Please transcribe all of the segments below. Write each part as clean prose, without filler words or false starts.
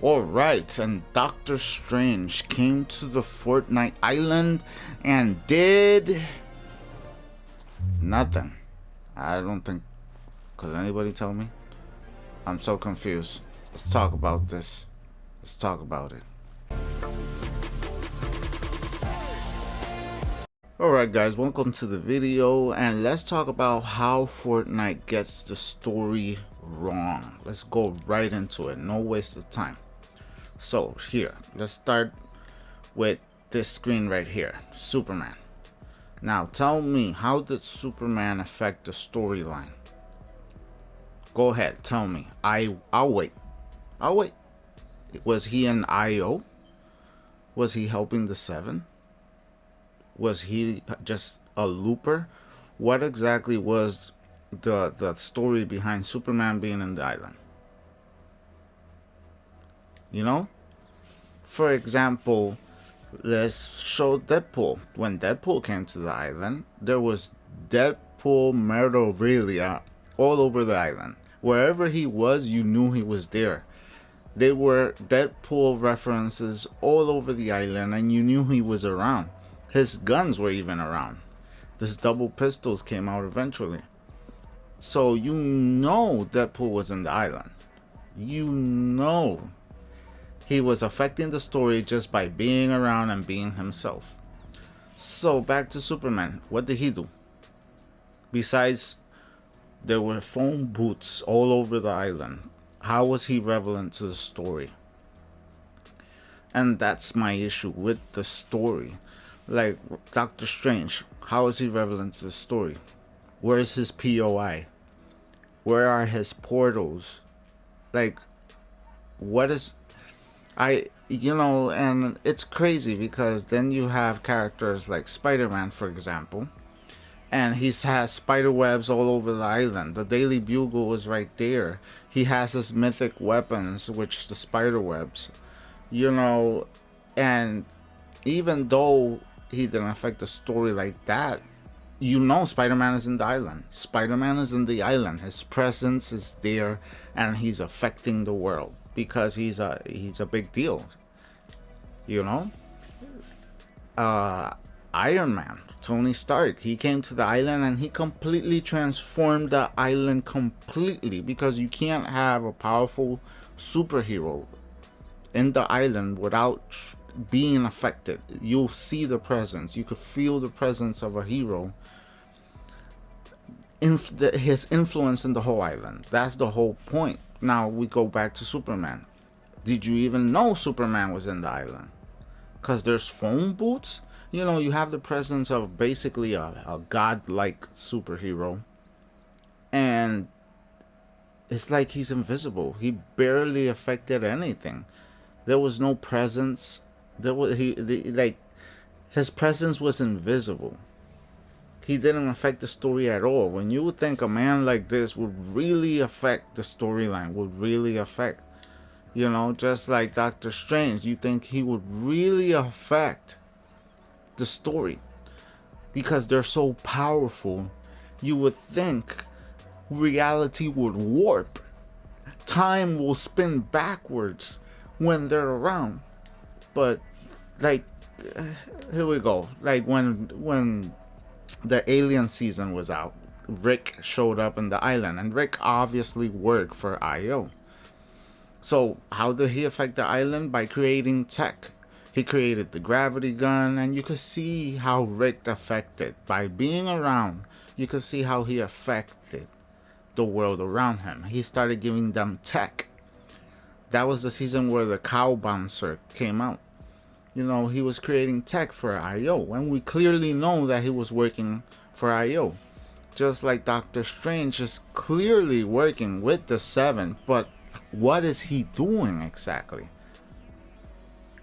Alright, and Doctor Strange came to the FORTNiTE island and did nothing. I don't think. Could anybody tell me? I'm so confused. Let's talk about this. Let's talk about it. Alright guys, welcome to the video, and let's talk about how FORTNiTE gets the story wrong. Let's go right into it, no waste of time. So here, let's start with this screen right here, Superman. Now tell me, how did Superman affect the storyline? Go ahead, tell me. I'll wait. I'll wait. Was he an IO? Was he helping the Seven? Was he just a looper? What exactly was the story behind Superman being in the island? You know? For example, let's show Deadpool. When Deadpool came to the island, there was Deadpool memorabilia all over the island. Wherever he was, you knew he was there. There were Deadpool references all over the island, and you knew he was around. His guns were even around. His double pistols came out eventually. So you know Deadpool was in the island. You know he was affecting the story just by being around and being himself. So back to Superman. What did he do? Besides, there were phone booths all over the island. How was he relevant to the story? And that's my issue with the story. Like Doctor Strange, how is he relevant to the story? Where is his POI? Where are his portals? Like, what is... and it's crazy because then you have characters like Spider-Man, for example, and he has spider webs all over the island. The Daily Bugle was right there. He has his mythic weapons, which is the spider webs, and even though he didn't affect the story like that, Spider-Man is in the island. Spider-Man is in the island. His presence is there, and he's affecting the world because he's a big deal. Iron Man, Tony Stark, he came to the island and he completely transformed the island completely, because you can't have a powerful superhero in the island without being affected. You'll see the presence. You could feel the presence of a hero. His influence in the whole island. That's the whole point. Now we go back to Superman. Did you even know Superman was in the island? Because there's phone booths. You have the presence of basically a godlike superhero, and it's like he's invisible. He barely affected anything. There was no presence. His presence was invisible. He didn't affect the story at all. When you would think a man like this would really affect the storyline, would really affect, just like Doctor Strange, you think he would really affect the story because they're so powerful. You would think reality would warp. Time will spin backwards when they're around. But here we go. Like when the Alien season was out, Rick showed up in the island, and Rick obviously worked for IO. So how did he affect the island? By creating tech. He created the gravity gun, and you could see how Rick affected. By being around, you could see how he affected the world around him. He started giving them tech. That was the season where the cow bouncer came out. He was creating tech for IO, and we clearly know that he was working for IO. Just like Doctor Strange is clearly working with the Seven, but what is he doing exactly?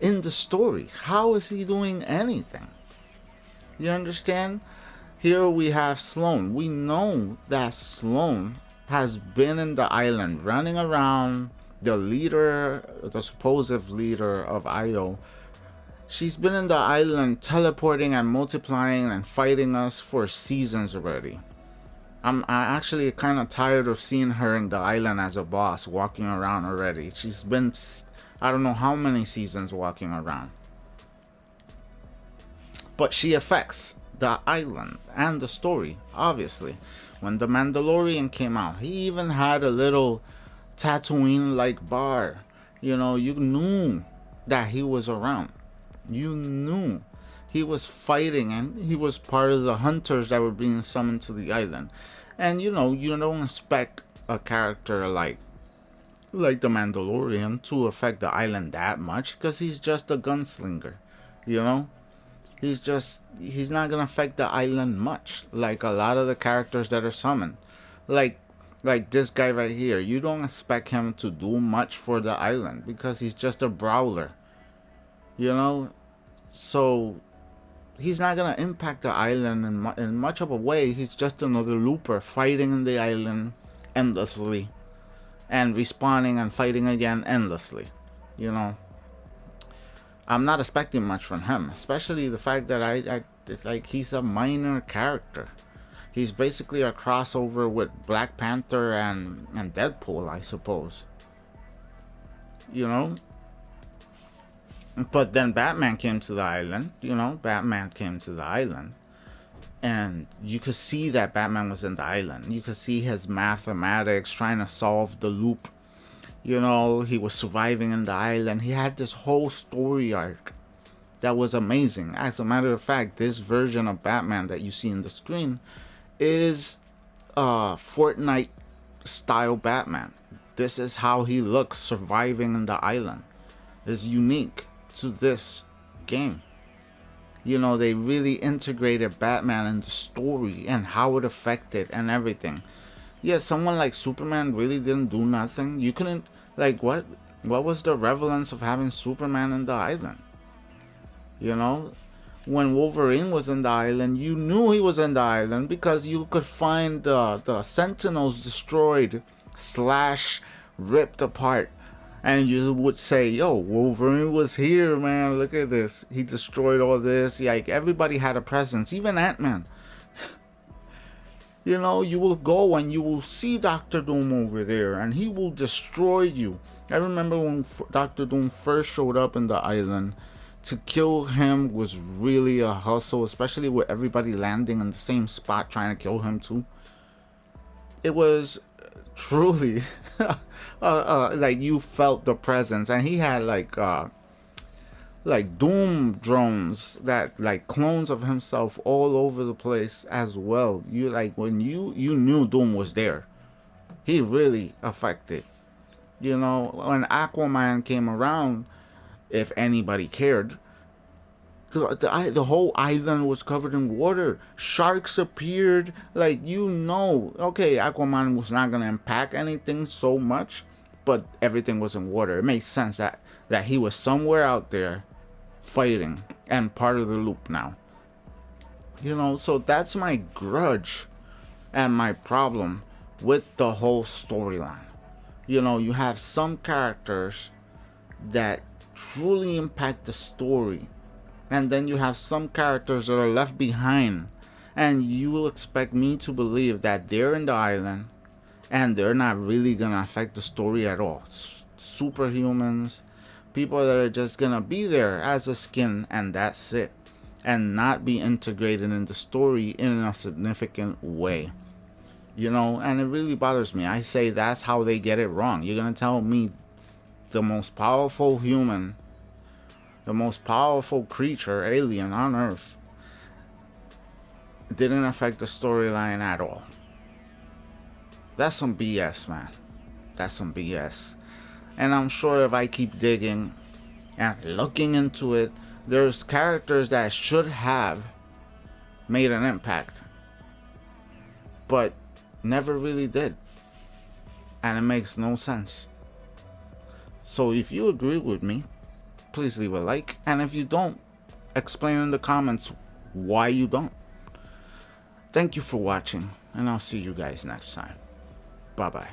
In the story, how is he doing anything? You understand? Here we have Sloan. We know that Sloan has been in the island running around, the leader, the supposed leader of IO. She's been in the island teleporting and multiplying and fighting us for seasons already. I'm actually kind of tired of seeing her in the island as a boss walking around already. She's been I don't know how many seasons walking around. But she affects the island and the story, obviously. When The Mandalorian came out, he even had a little Tatooine-like bar. You know, you knew that he was around. You knew he was fighting, and he was part of the hunters that were being summoned to the island. And you know, you don't expect a character like the Mandalorian to affect the island that much, because he's just a gunslinger. You know, he's not gonna affect the island much like a lot of the characters that are summoned. Like this guy right here, you don't expect him to do much for the island because he's just a brawler. You know, so he's not gonna impact the island in much of a way. He's just another looper fighting in the island endlessly and respawning and fighting again endlessly. You know, I'm not expecting much from him, especially the fact that it's like he's a minor character. He's basically a crossover with Black Panther and Deadpool, I suppose. You know? But then Batman came to the island. You know, Batman came to the island. And you could see that Batman was in the island. You could see his mathematics trying to solve the loop. You know, he was surviving in the island. He had this whole story arc that was amazing. As a matter of fact, this version of Batman that you see in the screen is FORTNiTE style Batman. This is how he looks surviving in the island. It's unique to this game. You know, they really integrated Batman in the story and how it affected and everything. Yeah, someone like Superman really didn't do nothing. You couldn't, like, what was the relevance of having Superman in the island? You know, when Wolverine was in the island, you knew he was in the island because you could find the Sentinels destroyed / ripped apart. And you would say, yo, Wolverine was here, man. Look at this. He destroyed all this. Like, everybody had a presence, even Ant-Man. You know, you will go and you will see Doctor Doom over there, and he will destroy you. I remember when Doctor Doom first showed up in the island. To kill him was really a hustle, especially with everybody landing in the same spot trying to kill him too. It was truly like you felt the presence, and he had like Doom drones that like clones of himself all over the place as well. You like when you knew Doom was there. He really affected. You know, when Aquaman came around, if anybody cared, the whole island was covered in water. Sharks appeared. Like, you know, okay, Aquaman was not gonna impact anything so much, but everything was in water. It makes sense that he was somewhere out there fighting and part of the loop now. You know, so that's my grudge and my problem with the whole storyline. You know, you have some characters that truly impact the story, and then you have some characters that are left behind, and you will expect me to believe that they're in the island and they're not really gonna affect the story at all. Superhumans, people that are just gonna be there as a skin and that's it, and not be integrated in the story in a significant way. You know, and it really bothers me. I say that's how they get it wrong. You're gonna tell me the most powerful human, the most powerful creature, alien on Earth, didn't affect the storyline at all? That's some BS, man. That's some BS. And I'm sure if I keep digging and looking into it, there's characters that should have made an impact, but never really did. And it makes no sense. So if you agree with me, please leave a like. And if you don't, explain in the comments why you don't. Thank you for watching, and I'll see you guys next time. Bye-bye.